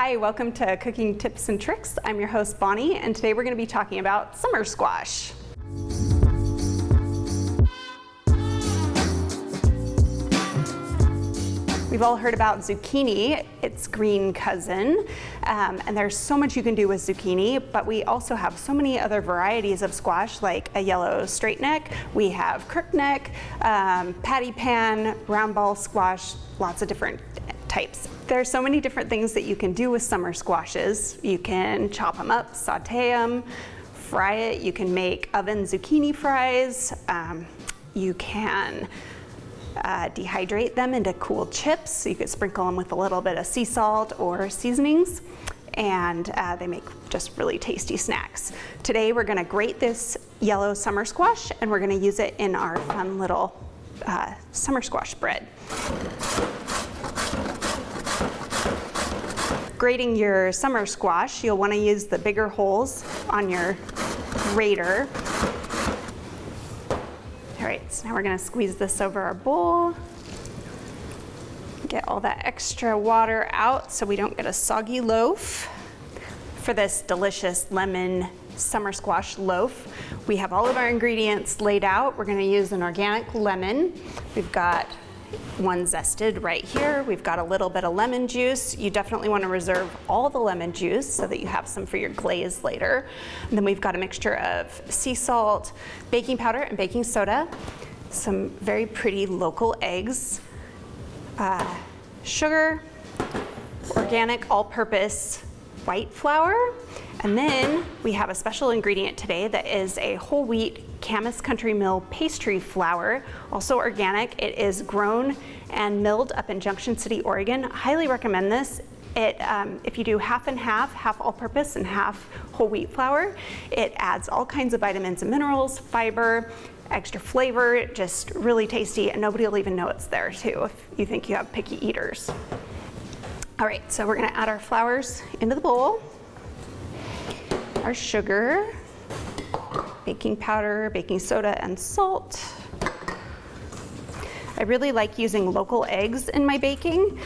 Hi, welcome to Cooking Tips and Tricks. I'm your host Bonnie, and today we're going to be talking about summer squash. We've all heard about zucchini, its green cousin, and there's so much you can do with zucchini, but we also have so many other varieties of squash, like a yellow straight neck, we have crook neck, patty pan, round ball squash, lots of different types. There's so many different things that you can do with summer squashes. You can chop them up, saute them, fry it, you can make oven zucchini fries, you can dehydrate them into cool chips. So you could sprinkle them with a little bit of sea salt or seasonings, and they make just really tasty snacks. Today we're gonna grate this yellow summer squash, and we're gonna use it in our fun little summer squash bread. Grating your summer squash, you'll want to use the bigger holes on your grater. All right, so now we're going to squeeze this over our bowl. Get all that extra water out so we don't get a soggy loaf. For this delicious lemon summer squash loaf, we have all of our ingredients laid out. We're going to use an organic lemon. We've got one zested right here. We've got a little bit of lemon juice. You definitely want to reserve all the lemon juice so that you have some for your glaze later. And then we've got a mixture of sea salt, baking powder, and baking soda, some very pretty local eggs, sugar, organic all-purpose white flour, and then we have a special ingredient today that is a whole wheat Camas Country Mill pastry flour, also organic. It is grown and milled up in Junction City, Oregon. I highly recommend this. If you do half and half all-purpose and half whole wheat flour, it adds all kinds of vitamins and minerals, fiber, extra flavor, just really tasty, and nobody will even know it's there too if you think you have picky eaters. All right, so we're gonna add our flours into the bowl, our sugar, baking powder, baking soda, and salt. I really like using local eggs in my baking.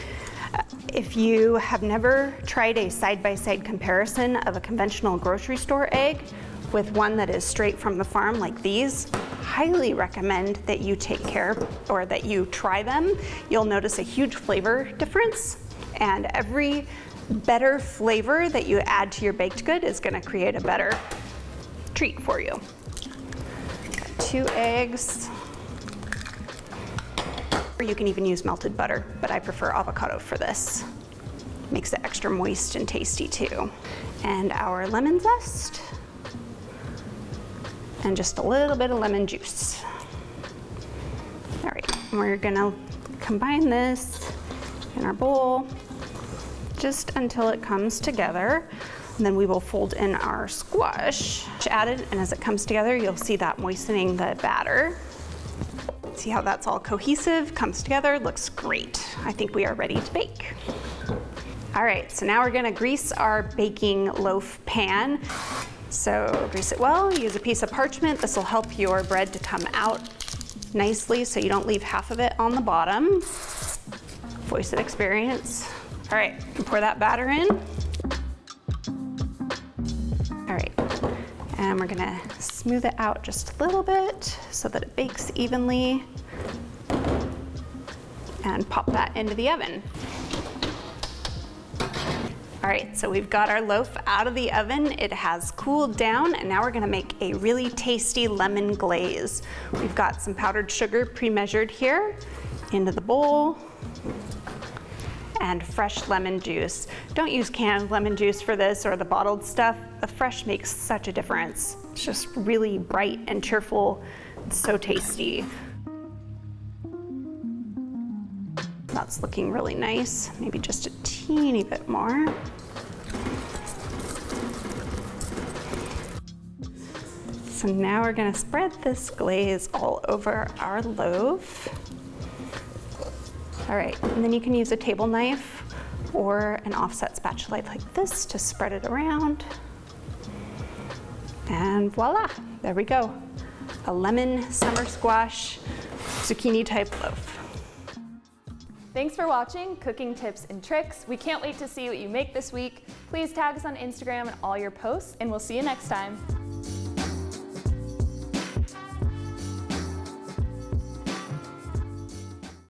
If you have never tried a side-by-side comparison of a conventional grocery store egg with one that is straight from the farm like these, highly recommend that you take care or that you try them. You'll notice a huge flavor difference, and every better flavor that you add to your baked good is going to create a better treat for you. Got 2 eggs. Or you can even use melted butter, but I prefer avocado for this. Makes it extra moist and tasty too. And our lemon zest. And just a little bit of lemon juice. All right, we're gonna combine this in our bowl just until it comes together. And then we will fold in our squash added, and as it comes together, you'll see that moistening the batter. See how that's all cohesive, comes together, looks great. I think we are ready to bake. All right, so now we're gonna grease our baking loaf pan. So grease it well, use a piece of parchment. This will help your bread to come out nicely so you don't leave half of it on the bottom. Voice of experience. All right, pour that batter in. All right, and we're gonna smooth it out just a little bit so that it bakes evenly, and pop that into the oven. All right, so we've got our loaf out of the oven. It has cooled down, and now we're gonna make a really tasty lemon glaze. We've got some powdered sugar pre-measured here into the bowl, and fresh lemon juice. Don't use canned lemon juice for this or the bottled stuff. The fresh makes such a difference. It's just really bright and cheerful. It's so tasty. That's looking really nice. Maybe just a teeny bit more. So now we're gonna spread this glaze all over our loaf. All right, and then you can use a table knife or an offset spatula like this to spread it around. And voila, there we go. A lemon summer squash zucchini type loaf. Thanks for watching Cooking Tips and Tricks. We can't wait to see what you make this week. Please tag us on Instagram and all your posts, and we'll see you next time.